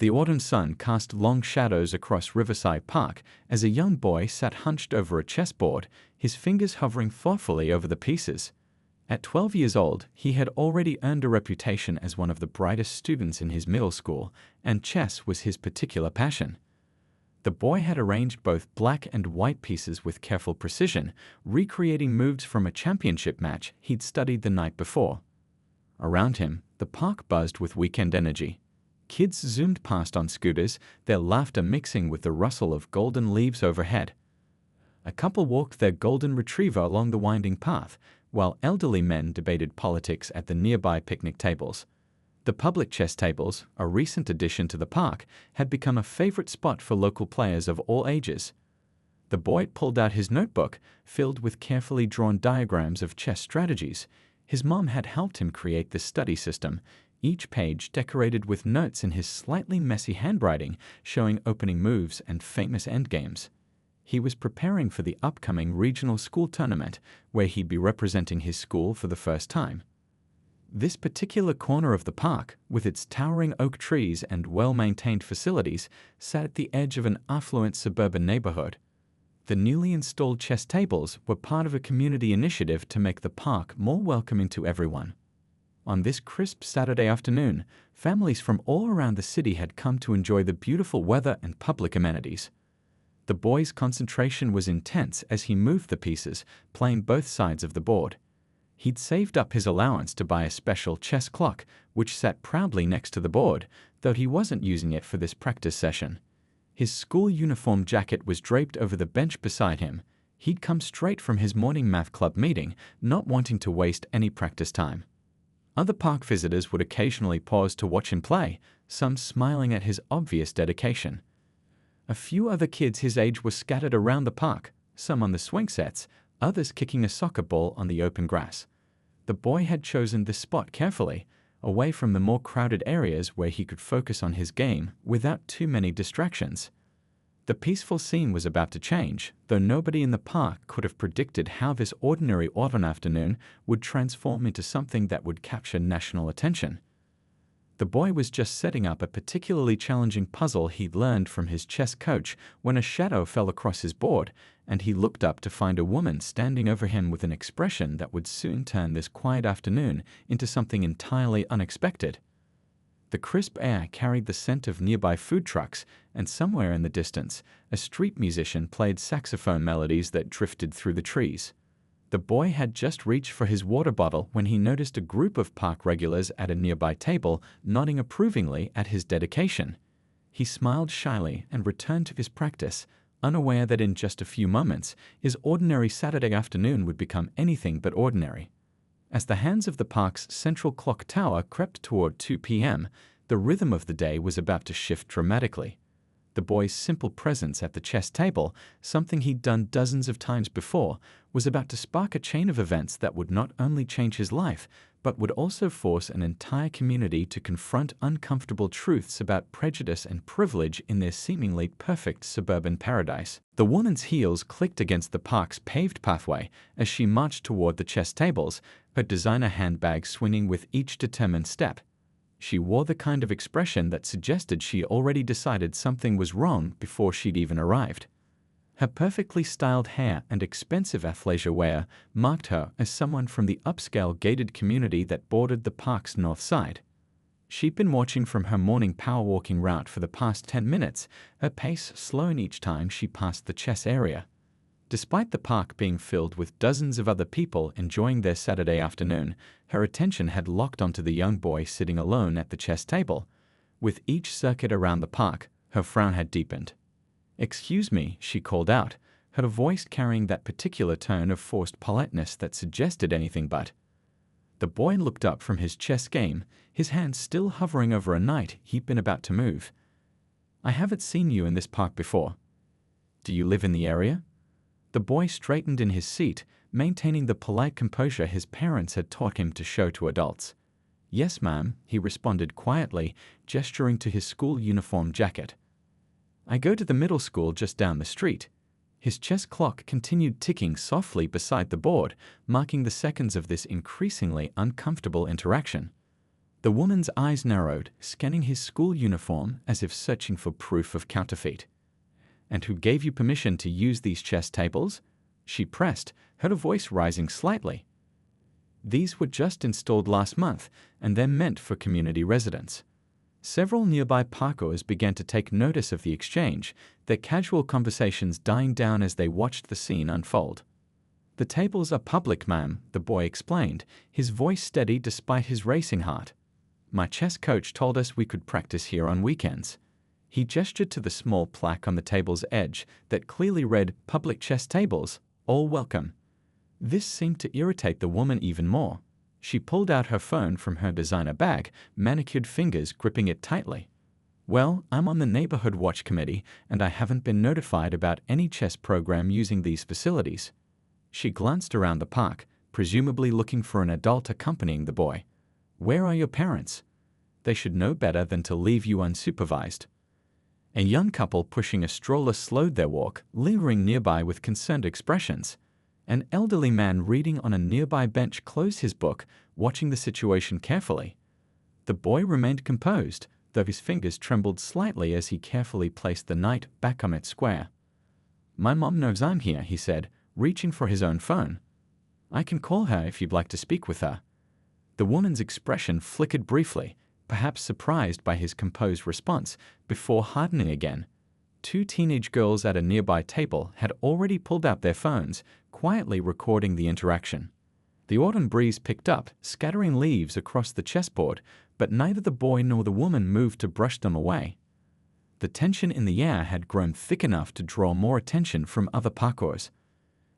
The autumn sun cast long shadows across Riverside Park as a young boy sat hunched over a chessboard, his fingers hovering thoughtfully over the pieces. At 12 years old, he had already earned a reputation as one of the brightest students in his middle school, and chess was his particular passion. The boy had arranged both black and white pieces with careful precision, recreating moves from a championship match he'd studied the night before. Around him, the park buzzed with weekend energy. Kids zoomed past on scooters, their laughter mixing with the rustle of golden leaves overhead. A couple walked their golden retriever along the winding path, while elderly men debated politics at the nearby picnic tables. The public chess tables, a recent addition to the park, had become a favorite spot for local players of all ages. The boy pulled out his notebook, filled with carefully drawn diagrams of chess strategies. His mom had helped him create this study system, each page decorated with notes in his slightly messy handwriting showing opening moves and famous endgames. He was preparing for the upcoming regional school tournament, where he'd be representing his school for the first time. This particular corner of the park, with its towering oak trees and well-maintained facilities, sat at the edge of an affluent suburban neighborhood. The newly installed chess tables were part of a community initiative to make the park more welcoming to everyone. On this crisp Saturday afternoon, families from all around the city had come to enjoy the beautiful weather and public amenities. The boy's concentration was intense as he moved the pieces, playing both sides of the board. He'd saved up his allowance to buy a special chess clock, which sat proudly next to the board, though he wasn't using it for this practice session. His school uniform jacket was draped over the bench beside him. He'd come straight from his morning math club meeting, not wanting to waste any practice time. Other park visitors would occasionally pause to watch him play, some smiling at his obvious dedication. A few other kids his age were scattered around the park, some on the swing sets, others kicking a soccer ball on the open grass. The boy had chosen this spot carefully, away from the more crowded areas where he could focus on his game without too many distractions. The peaceful scene was about to change, though nobody in the park could have predicted how this ordinary autumn afternoon would transform into something that would capture national attention. The boy was just setting up a particularly challenging puzzle he'd learned from his chess coach when a shadow fell across his board, and he looked up to find a woman standing over him with an expression that would soon turn this quiet afternoon into something entirely unexpected. The crisp air carried the scent of nearby food trucks, and somewhere in the distance, a street musician played saxophone melodies that drifted through the trees. The boy had just reached for his water bottle when he noticed a group of park regulars at a nearby table nodding approvingly at his dedication. He smiled shyly and returned to his practice, unaware that in just a few moments, his ordinary Saturday afternoon would become anything but ordinary. As the hands of the park's central clock tower crept toward 2 p.m., the rhythm of the day was about to shift dramatically. The boy's simple presence at the chess table, something he'd done dozens of times before, was about to spark a chain of events that would not only change his life, but would also force an entire community to confront uncomfortable truths about prejudice and privilege in their seemingly perfect suburban paradise. The woman's heels clicked against the park's paved pathway as she marched toward the chess tables, her designer handbag swinging with each determined step. She wore the kind of expression that suggested she already decided something was wrong before she'd even arrived. Her perfectly styled hair and expensive athleisure wear marked her as someone from the upscale gated community that bordered the park's north side. She'd been watching from her morning power-walking route for the past 10 minutes, her pace slowing each time she passed the chess area. Despite the park being filled with dozens of other people enjoying their Saturday afternoon, her attention had locked onto the young boy sitting alone at the chess table. With each circuit around the park, her frown had deepened. "Excuse me," she called out, her voice carrying that particular tone of forced politeness that suggested anything but. The boy looked up from his chess game, his hands still hovering over a knight he'd been about to move. "I haven't seen you in this park before. Do you live in the area?" The boy straightened in his seat, maintaining the polite composure his parents had taught him to show to adults. "Yes, ma'am," he responded quietly, gesturing to his school uniform jacket. "I go to the middle school just down the street." His chess clock continued ticking softly beside the board, marking the seconds of this increasingly uncomfortable interaction. The woman's eyes narrowed, scanning his school uniform as if searching for proof of counterfeit. "And who gave you permission to use these chess tables?" she pressed, her voice rising slightly. "These were just installed last month, and they're meant for community residents." Several nearby parkours began to take notice of the exchange, their casual conversations dying down as they watched the scene unfold. "The tables are public, ma'am," the boy explained, his voice steady despite his racing heart. "My chess coach told us we could practice here on weekends." He gestured to the small plaque on the table's edge that clearly read, "Public chess tables, all welcome." This seemed to irritate the woman even more. She pulled out her phone from her designer bag, manicured fingers gripping it tightly. "Well, I'm on the Neighborhood Watch Committee, and I haven't been notified about any chess program using these facilities." She glanced around the park, presumably looking for an adult accompanying the boy. "Where are your parents? They should know better than to leave you unsupervised." A young couple pushing a stroller slowed their walk, lingering nearby with concerned expressions. An elderly man reading on a nearby bench closed his book, watching the situation carefully. The boy remained composed, though his fingers trembled slightly as he carefully placed the knight back on its square. "My mom knows I'm here," he said, reaching for his own phone. "I can call her if you'd like to speak with her." The woman's expression flickered briefly, perhaps surprised by his composed response, before hardening again. Two teenage girls at a nearby table had already pulled out their phones, quietly recording the interaction. The autumn breeze picked up, scattering leaves across the chessboard, but neither the boy nor the woman moved to brush them away. The tension in the air had grown thick enough to draw more attention from other parkours.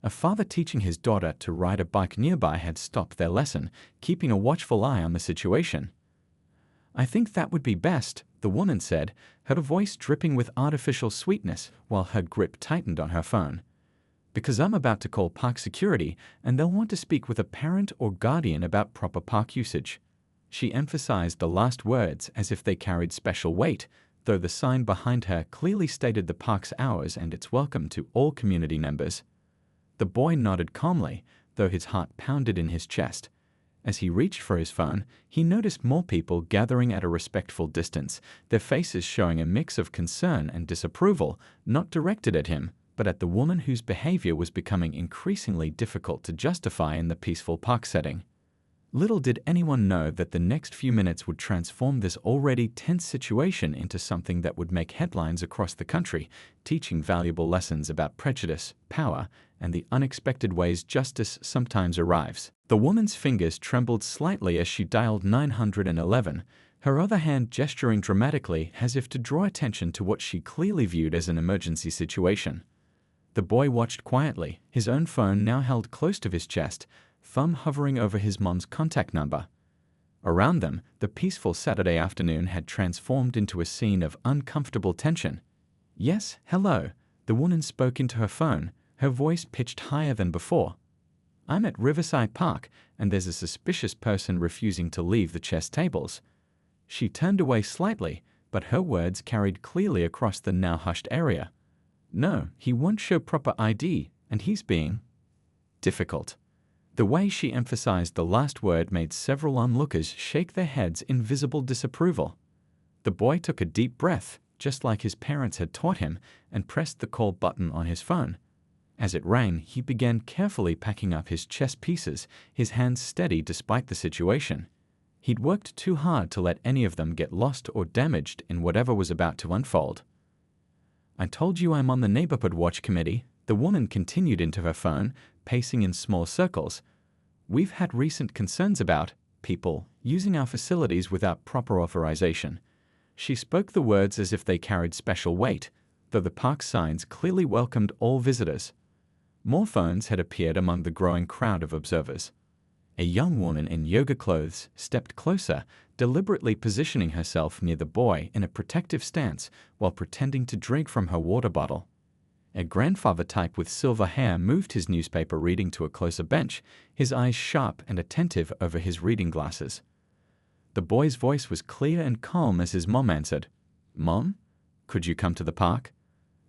A father teaching his daughter to ride a bike nearby had stopped their lesson, keeping a watchful eye on the situation. "I think that would be best," the woman said, her voice dripping with artificial sweetness while her grip tightened on her phone. "Because I'm about to call park security, and they'll want to speak with a parent or guardian about proper park usage." She emphasized the last words as if they carried special weight, though the sign behind her clearly stated the park's hours and its welcome to all community members. The boy nodded calmly, though his heart pounded in his chest. As he reached for his phone, he noticed more people gathering at a respectful distance, their faces showing a mix of concern and disapproval, not directed at him, but at the woman whose behavior was becoming increasingly difficult to justify in the peaceful park setting. Little did anyone know that the next few minutes would transform this already tense situation into something that would make headlines across the country, teaching valuable lessons about prejudice, power, and the unexpected ways justice sometimes arrives. The woman's fingers trembled slightly as she dialed 911, her other hand gesturing dramatically as if to draw attention to what she clearly viewed as an emergency situation. The boy watched quietly, his own phone now held close to his chest, thumb hovering over his mom's contact number. Around them, the peaceful Saturday afternoon had transformed into a scene of uncomfortable tension. "Yes, hello," the woman spoke into her phone, her voice pitched higher than before. "I'm at Riverside Park, and there's a suspicious person refusing to leave the chess tables." She turned away slightly, but her words carried clearly across the now hushed area. "No, he won't show proper ID, and he's being difficult." The way she emphasized the last word made several onlookers shake their heads in visible disapproval. The boy took a deep breath, just like his parents had taught him, and pressed the call button on his phone. As it rang, he began carefully packing up his chess pieces, his hands steady despite the situation. He'd worked too hard to let any of them get lost or damaged in whatever was about to unfold. "I told you I'm on the Neighborhood Watch Committee," the woman continued into her phone, pacing in small circles. "We've had recent concerns about people using our facilities without proper authorization." She spoke the words as if they carried special weight, though the park signs clearly welcomed all visitors. More phones had appeared among the growing crowd of observers. A young woman in yoga clothes stepped closer, deliberately positioning herself near the boy in a protective stance while pretending to drink from her water bottle. A grandfather type with silver hair moved his newspaper reading to a closer bench, his eyes sharp and attentive over his reading glasses. The boy's voice was clear and calm as his mom answered. "Mom, could you come to the park?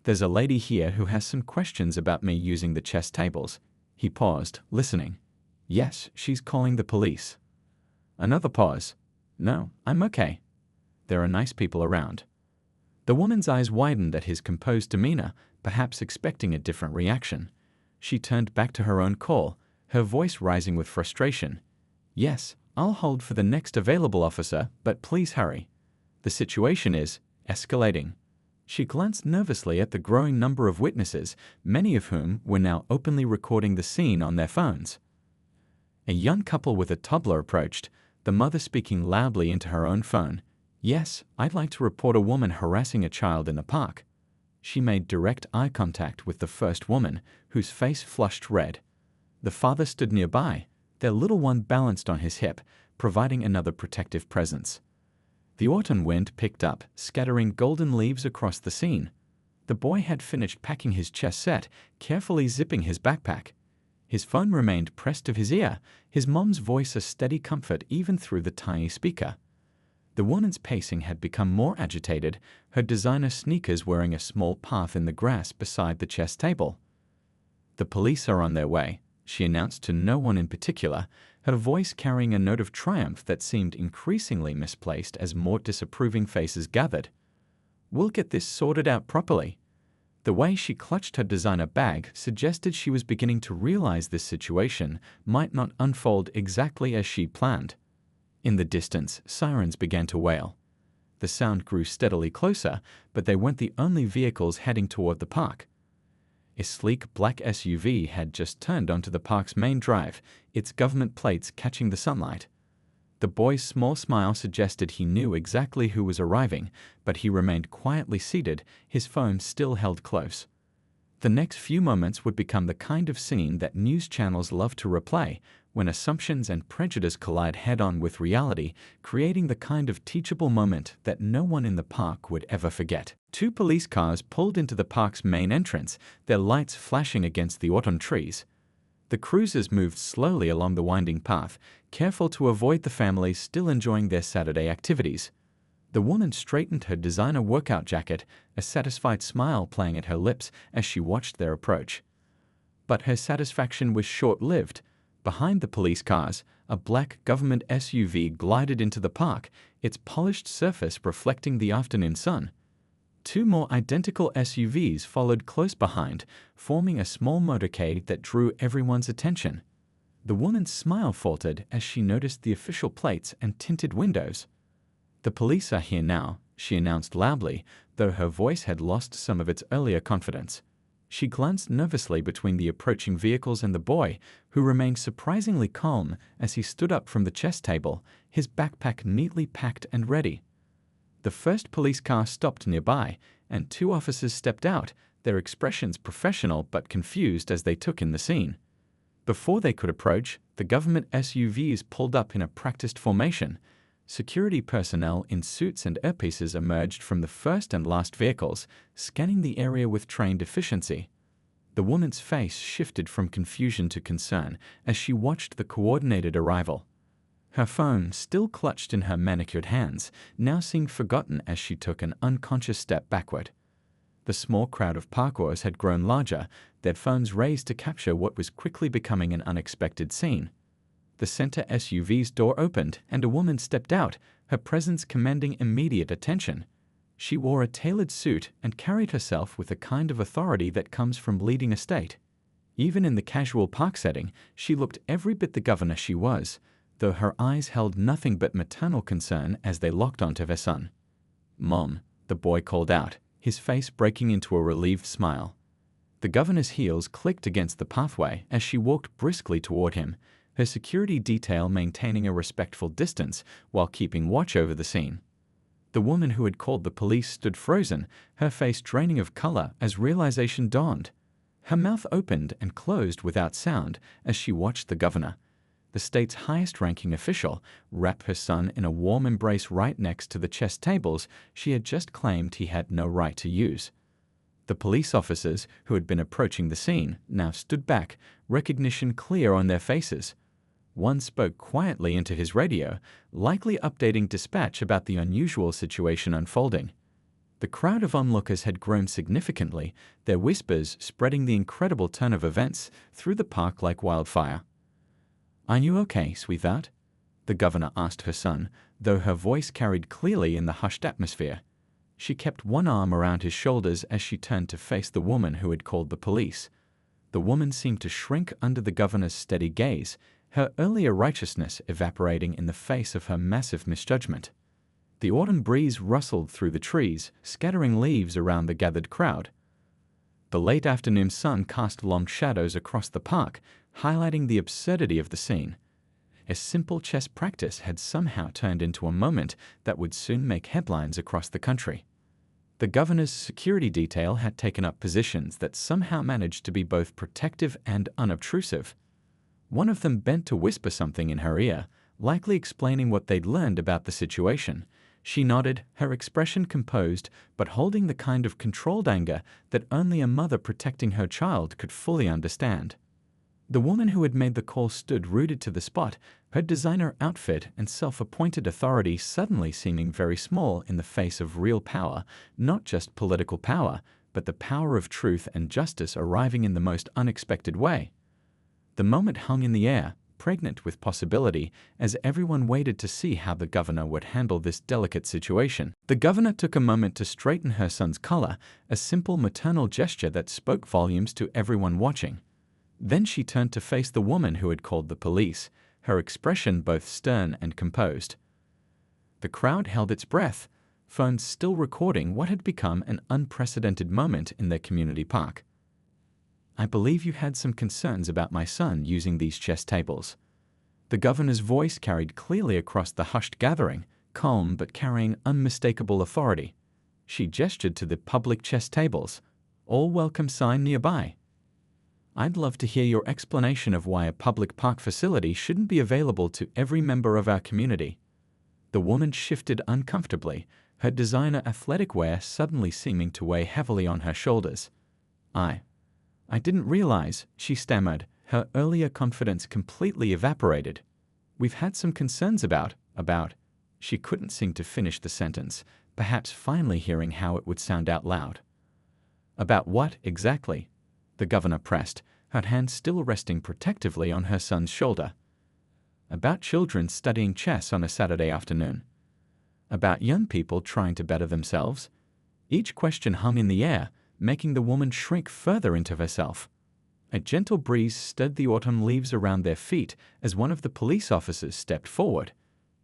There's a lady here who has some questions about me using the chess tables." He paused, listening. "Yes, she's calling the police." Another pause. No, I'm okay. There are nice people around. The woman's eyes widened at his composed demeanor, perhaps expecting a different reaction. She turned back to her own call, her voice rising with frustration. Yes, I'll hold for the next available officer, but please hurry. The situation is escalating. She glanced nervously at the growing number of witnesses, many of whom were now openly recording the scene on their phones. A young couple with a toddler approached, the mother speaking loudly into her own phone. Yes, I'd like to report a woman harassing a child in the park. She made direct eye contact with the first woman, whose face flushed red. The father stood nearby, their little one balanced on his hip, providing another protective presence. The autumn wind picked up, scattering golden leaves across the scene. The boy had finished packing his chess set, carefully zipping his backpack. His phone remained pressed to his ear, his mom's voice a steady comfort even through the tiny speaker. The woman's pacing had become more agitated, her designer sneakers wearing a small path in the grass beside the chess table. The police are on their way, she announced to no one in particular, her voice carrying a note of triumph that seemed increasingly misplaced as more disapproving faces gathered. We'll get this sorted out properly. The way she clutched her designer bag suggested she was beginning to realize this situation might not unfold exactly as she planned. In the distance, sirens began to wail. The sound grew steadily closer, but they weren't the only vehicles heading toward the park. A sleek black SUV had just turned onto the park's main drive, its government plates catching the sunlight. The boy's small smile suggested he knew exactly who was arriving, but he remained quietly seated, his phone still held close. The next few moments would become the kind of scene that news channels love to replay, when assumptions and prejudice collide head-on with reality, creating the kind of teachable moment that no one in the park would ever forget. Two police cars pulled into the park's main entrance, their lights flashing against the autumn trees. The cruisers moved slowly along the winding path, careful to avoid the families still enjoying their Saturday activities. The woman straightened her designer workout jacket, a satisfied smile playing at her lips as she watched their approach. But her satisfaction was short-lived. Behind the police cars, a black government SUV glided into the park, its polished surface reflecting the afternoon sun. Two more identical SUVs followed close behind, forming a small motorcade that drew everyone's attention. The woman's smile faltered as she noticed the official plates and tinted windows. The police are here now, she announced loudly, though her voice had lost some of its earlier confidence. She glanced nervously between the approaching vehicles and the boy, who remained surprisingly calm as he stood up from the chess table, his backpack neatly packed and ready. The first police car stopped nearby, and two officers stepped out, their expressions professional but confused as they took in the scene. Before they could approach, the government SUVs pulled up in a practiced formation. Security personnel in suits and earpieces emerged from the first and last vehicles, scanning the area with trained efficiency. The woman's face shifted from confusion to concern as she watched the coordinated arrival. Her phone, still clutched in her manicured hands, now seemed forgotten as she took an unconscious step backward. The small crowd of parkours had grown larger, their phones raised to capture what was quickly becoming an unexpected scene. The center SUV's door opened and a woman stepped out, her presence commanding immediate attention. She wore a tailored suit and carried herself with a kind of authority that comes from leading a state. Even in the casual park setting, she looked every bit the governor she was, though her eyes held nothing but maternal concern as they locked onto her son. "Mom," the boy called out, his face breaking into a relieved smile. The governor's heels clicked against the pathway as she walked briskly toward him, her security detail maintaining a respectful distance while keeping watch over the scene. The woman who had called the police stood frozen, her face draining of color as realization dawned. Her mouth opened and closed without sound as she watched the governor, the state's highest-ranking official, wrap her son in a warm embrace right next to the chess tables she had just claimed he had no right to use. The police officers who had been approaching the scene now stood back, recognition clear on their faces. One spoke quietly into his radio, likely updating dispatch about the unusual situation unfolding. The crowd of onlookers had grown significantly, their whispers spreading the incredible turn of events through the park like wildfire. "Are you okay, sweetheart?" the governor asked her son, though her voice carried clearly in the hushed atmosphere. She kept one arm around his shoulders as she turned to face the woman who had called the police. The woman seemed to shrink under the governor's steady gaze, her earlier righteousness evaporating in the face of her massive misjudgment. The autumn breeze rustled through the trees, scattering leaves around the gathered crowd. The late afternoon sun cast long shadows across the park, highlighting the absurdity of the scene. A simple chess practice had somehow turned into a moment that would soon make headlines across the country. The governor's security detail had taken up positions that somehow managed to be both protective and unobtrusive. One of them bent to whisper something in her ear, likely explaining what they'd learned about the situation. She nodded, her expression composed, but holding the kind of controlled anger that only a mother protecting her child could fully understand. The woman who had made the call stood rooted to the spot, her designer outfit and self-appointed authority suddenly seeming very small in the face of real power, not just political power, but the power of truth and justice arriving in the most unexpected way. The moment hung in the air, pregnant with possibility, as everyone waited to see how the governor would handle this delicate situation. The governor took a moment to straighten her son's collar, a simple maternal gesture that spoke volumes to everyone watching. Then she turned to face the woman who had called the police, her expression both stern and composed. The crowd held its breath, phones still recording what had become an unprecedented moment in their community park. "I believe you had some concerns about my son using these chess tables." The governor's voice carried clearly across the hushed gathering, calm but carrying unmistakable authority. She gestured to the public chess tables, all welcome sign nearby. "I'd love to hear your explanation of why a public park facility shouldn't be available to every member of our community." The woman shifted uncomfortably, her designer athletic wear suddenly seeming to weigh heavily on her shoulders. I didn't realize," she stammered, her earlier confidence completely evaporated. "We've had some concerns about. She couldn't seem to finish the sentence, perhaps finally hearing how it would sound out loud. "About what, exactly?" the governor pressed, her hand still resting protectively on her son's shoulder. "About children studying chess on a Saturday afternoon. About young people trying to better themselves." Each question hung in the air, making the woman shrink further into herself. A gentle breeze stirred the autumn leaves around their feet as one of the police officers stepped forward.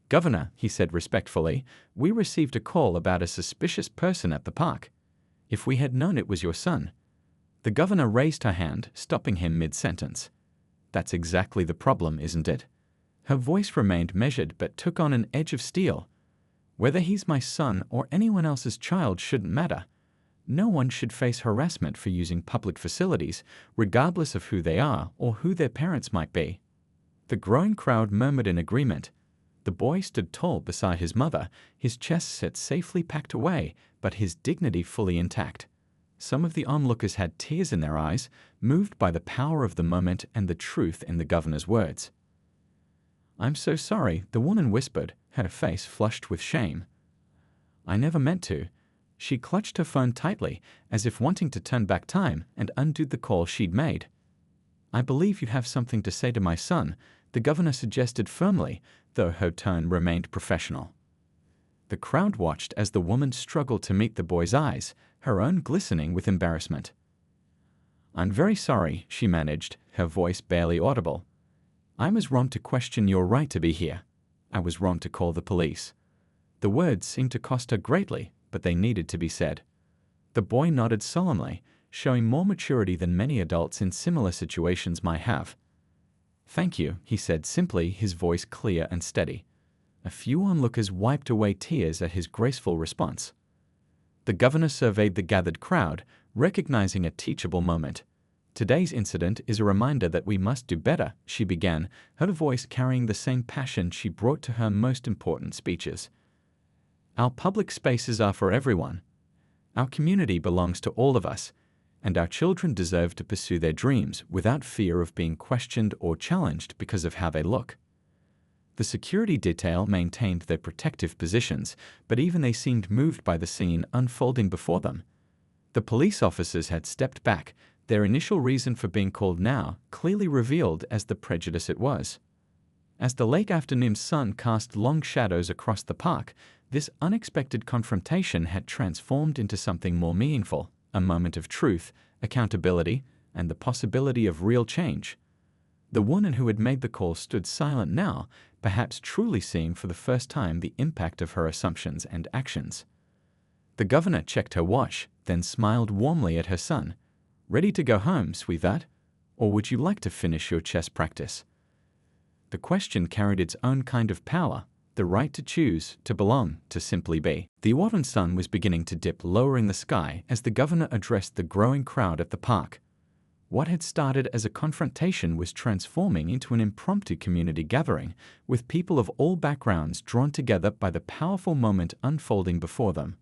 "Governor," he said respectfully, "we received a call about a suspicious person at the park. If we had known it was your son." The governor raised her hand, stopping him mid-sentence. "That's exactly the problem, isn't it?" Her voice remained measured but took on an edge of steel. "Whether he's my son or anyone else's child shouldn't matter. No one should face harassment for using public facilities, regardless of who they are or who their parents might be." The growing crowd murmured in agreement. The boy stood tall beside his mother, his chest set safely packed away, but his dignity fully intact. Some of the onlookers had tears in their eyes, moved by the power of the moment and the truth in the governor's words. "I'm so sorry," the woman whispered, her face flushed with shame. "I never meant to." She clutched her phone tightly, as if wanting to turn back time and undo the call she'd made. "I believe you have something to say to my son," the governor suggested firmly, though her tone remained professional. The crowd watched as the woman struggled to meet the boy's eyes, her own glistening with embarrassment. "I'm very sorry," she managed, her voice barely audible. "I was wrong to question your right to be here. I was wrong to call the police." The words seemed to cost her greatly, but they needed to be said. The boy nodded solemnly, showing more maturity than many adults in similar situations might have. "Thank you," he said simply, his voice clear and steady. A few onlookers wiped away tears at his graceful response. The governor surveyed the gathered crowd, recognizing a teachable moment. "Today's incident is a reminder that we must do better," she began, her voice carrying the same passion she brought to her most important speeches. "Our public spaces are for everyone. Our community belongs to all of us, and our children deserve to pursue their dreams without fear of being questioned or challenged because of how they look." The security detail maintained their protective positions, but even they seemed moved by the scene unfolding before them. The police officers had stepped back, their initial reason for being called now clearly revealed as the prejudice it was. As the late afternoon sun cast long shadows across the park, this unexpected confrontation had transformed into something more meaningful, a moment of truth, accountability, and the possibility of real change. The woman who had made the call stood silent now, perhaps truly seeing for the first time the impact of her assumptions and actions. The governor checked her watch, then smiled warmly at her son. "Ready to go home, sweetheart? Or would you like to finish your chess practice?" The question carried its own kind of power, the right to choose, to belong, to simply be. The autumn sun was beginning to dip lower in the sky as the governor addressed the growing crowd at the park. What had started as a confrontation was transforming into an impromptu community gathering, with people of all backgrounds drawn together by the powerful moment unfolding before them.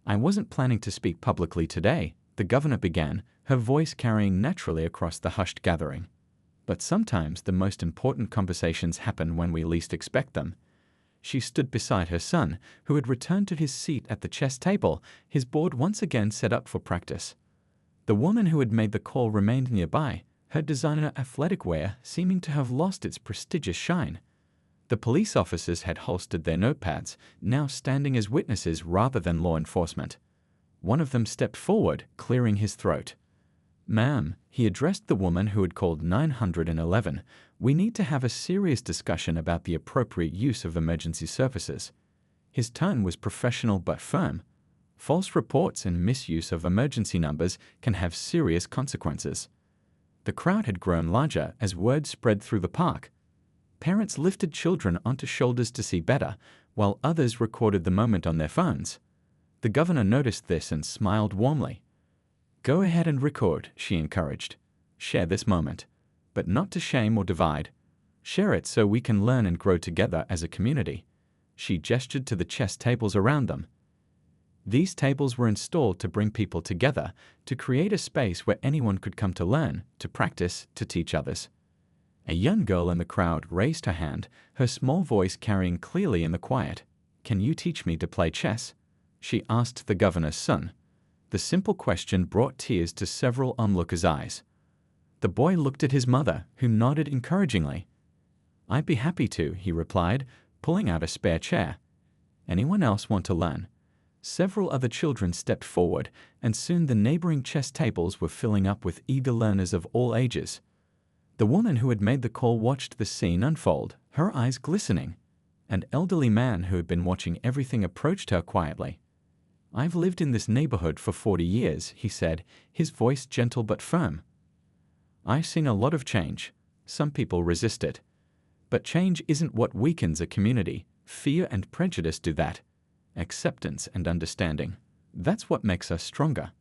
"I wasn't planning to speak publicly today," the governor began, her voice carrying naturally across the hushed gathering. "But sometimes the most important conversations happen when we least expect them." She stood beside her son, who had returned to his seat at the chess table, his board once again set up for practice. The woman who had made the call remained nearby, her designer athletic wear seeming to have lost its prestigious shine. The police officers had holstered their notepads, now standing as witnesses rather than law enforcement. One of them stepped forward, clearing his throat. "Ma'am," he addressed the woman who had called 911, "we need to have a serious discussion about the appropriate use of emergency services." His tone was professional but firm. False reports and misuse of emergency numbers can have serious consequences. The crowd had grown larger as word spread through the park. Parents lifted children onto shoulders to see better, while others recorded the moment on their phones. The governor noticed this and smiled warmly. "Go ahead and record," she encouraged. "Share this moment, but not to shame or divide. Share it so we can learn and grow together as a community." She gestured to the chess tables around them. These tables were installed to bring people together, to create a space where anyone could come to learn, to practice, to teach others. A young girl in the crowd raised her hand, her small voice carrying clearly in the quiet. "Can you teach me to play chess?" she asked the governor's son. The simple question brought tears to several onlookers' eyes. The boy looked at his mother, who nodded encouragingly. "I'd be happy to," he replied, pulling out a spare chair. "Anyone else want to learn?" Several other children stepped forward, and soon the neighboring chess tables were filling up with eager learners of all ages. The woman who had made the call watched the scene unfold, her eyes glistening. An elderly man who had been watching everything approached her quietly. "I've lived in this neighborhood for 40 years, he said, his voice gentle but firm. "I've seen a lot of change. Some people resist it. But change isn't what weakens a community. Fear and prejudice do that. Acceptance and understanding. That's what makes us stronger."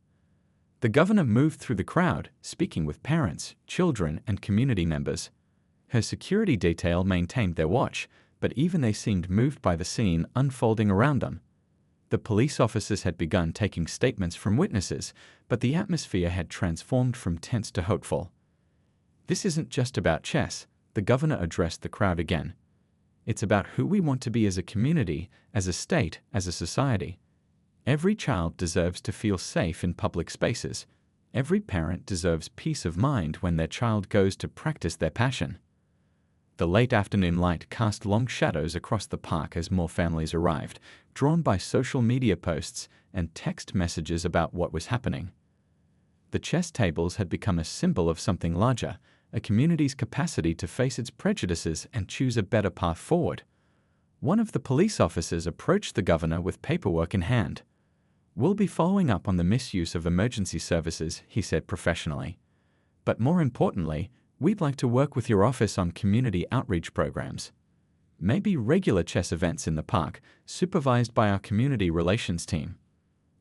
The governor moved through the crowd, speaking with parents, children, and community members. Her security detail maintained their watch, but even they seemed moved by the scene unfolding around them. The police officers had begun taking statements from witnesses, but the atmosphere had transformed from tense to hopeful. "This isn't just about chess," the governor addressed the crowd again. "It's about who we want to be as a community, as a state, as a society. Every child deserves to feel safe in public spaces. Every parent deserves peace of mind when their child goes to practice their passion." The late afternoon light cast long shadows across the park as more families arrived, drawn by social media posts and text messages about what was happening. The chess tables had become a symbol of something larger, a community's capacity to face its prejudices and choose a better path forward. One of the police officers approached the governor with paperwork in hand. "We'll be following up on the misuse of emergency services," he said professionally. "But more importantly, we'd like to work with your office on community outreach programs. Maybe regular chess events in the park, supervised by our community relations team."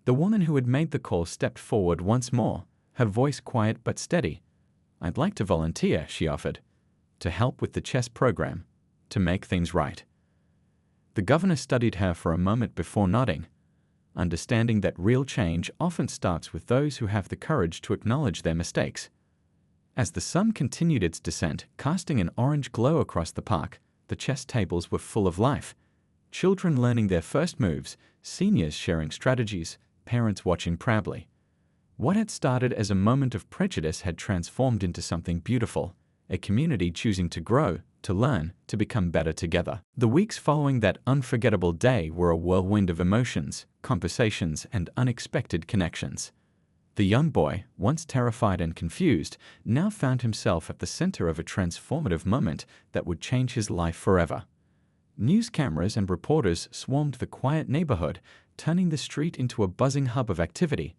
The woman who had made the call stepped forward once more, her voice quiet but steady. "I'd like to volunteer," she offered, "to help with the chess program, to make things right." The governor studied her for a moment before nodding, understanding that real change often starts with those who have the courage to acknowledge their mistakes. As the sun continued its descent, casting an orange glow across the park, the chess tables were full of life. Children learning their first moves, seniors sharing strategies, parents watching proudly. What had started as a moment of prejudice had transformed into something beautiful, a community choosing to grow, to learn, to become better together. The weeks following that unforgettable day were a whirlwind of emotions, conversations, and unexpected connections. The young boy, once terrified and confused, now found himself at the center of a transformative moment that would change his life forever. News cameras and reporters swarmed the quiet neighborhood, turning the street into a buzzing hub of activity.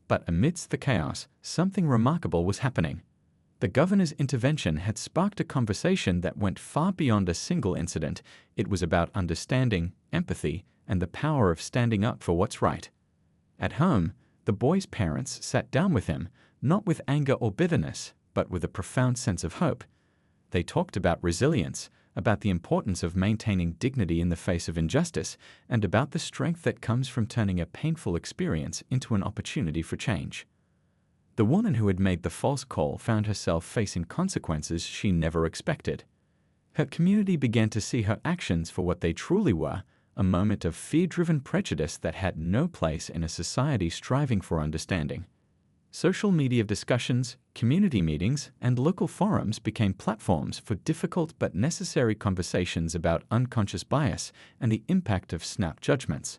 But amidst the chaos, something remarkable was happening. The governor's intervention had sparked a conversation that went far beyond a single incident. It was about understanding, empathy, and the power of standing up for what's right. At home, the boy's parents sat down with him, not with anger or bitterness, but with a profound sense of hope. They talked about resilience, about the importance of maintaining dignity in the face of injustice, and about the strength that comes from turning a painful experience into an opportunity for change. The woman who had made the false call found herself facing consequences she never expected. Her community began to see her actions for what they truly were, a moment of fear-driven prejudice that had no place in a society striving for understanding. Social media discussions, community meetings, and local forums became platforms for difficult but necessary conversations about unconscious bias and the impact of snap judgments.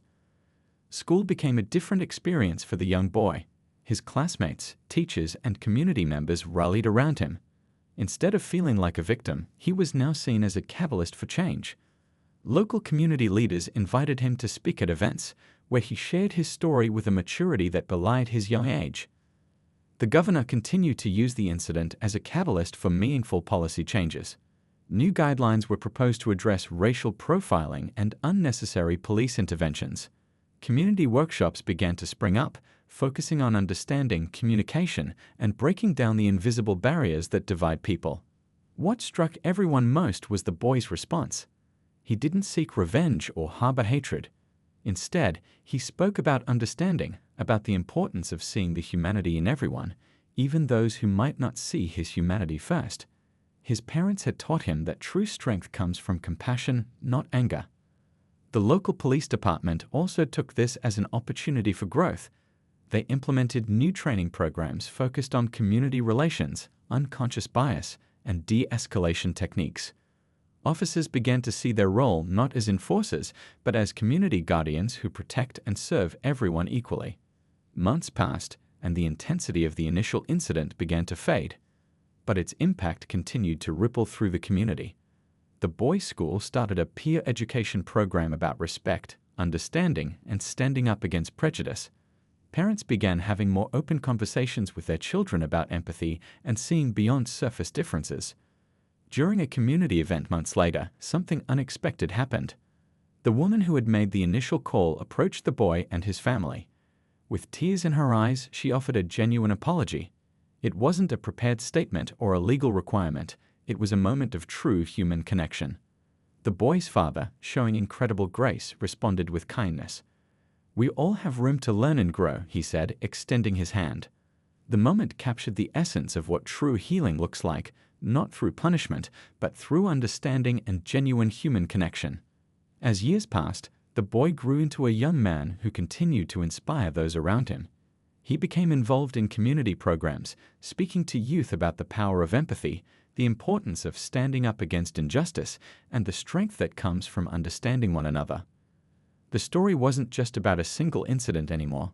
School became a different experience for the young boy. His classmates, teachers, and community members rallied around him. Instead of feeling like a victim, he was now seen as a catalyst for change. Local community leaders invited him to speak at events, where he shared his story with a maturity that belied his young age. The governor continued to use the incident as a catalyst for meaningful policy changes. New guidelines were proposed to address racial profiling and unnecessary police interventions. Community workshops began to spring up, focusing on understanding, communication, and breaking down the invisible barriers that divide people. What struck everyone most was the boy's response. He didn't seek revenge or harbor hatred. Instead, he spoke about understanding, about the importance of seeing the humanity in everyone, even those who might not see his humanity first. His parents had taught him that true strength comes from compassion, not anger. The local police department also took this as an opportunity for growth. They implemented new training programs focused on community relations, unconscious bias, and de-escalation techniques. Officers began to see their role not as enforcers, but as community guardians who protect and serve everyone equally. Months passed, and the intensity of the initial incident began to fade. But its impact continued to ripple through the community. The boys' school started a peer education program about respect, understanding, and standing up against prejudice. Parents began having more open conversations with their children about empathy and seeing beyond surface differences. During a community event months later, something unexpected happened. The woman who had made the initial call approached the boy and his family. With tears in her eyes, she offered a genuine apology. It wasn't a prepared statement or a legal requirement. It was a moment of true human connection. The boy's father, showing incredible grace, responded with kindness. "We all have room to learn and grow," he said, extending his hand. The moment captured the essence of what true healing looks like, not through punishment, but through understanding and genuine human connection. As years passed, the boy grew into a young man who continued to inspire those around him. He became involved in community programs, speaking to youth about the power of empathy, the importance of standing up against injustice, and the strength that comes from understanding one another. The story wasn't just about a single incident anymore.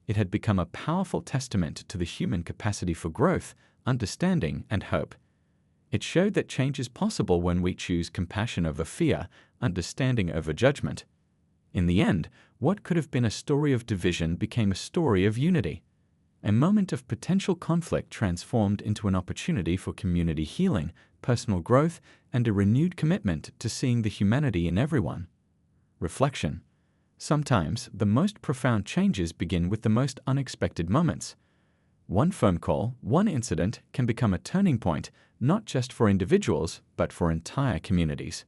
It had become a powerful testament to the human capacity for growth, understanding, and hope. It showed that change is possible when we choose compassion over fear, understanding over judgment. In the end, what could have been a story of division became a story of unity. A moment of potential conflict transformed into an opportunity for community healing, personal growth, and a renewed commitment to seeing the humanity in everyone. Reflection. Sometimes, the most profound changes begin with the most unexpected moments. One phone call, one incident can become a turning point, not just for individuals, but for entire communities.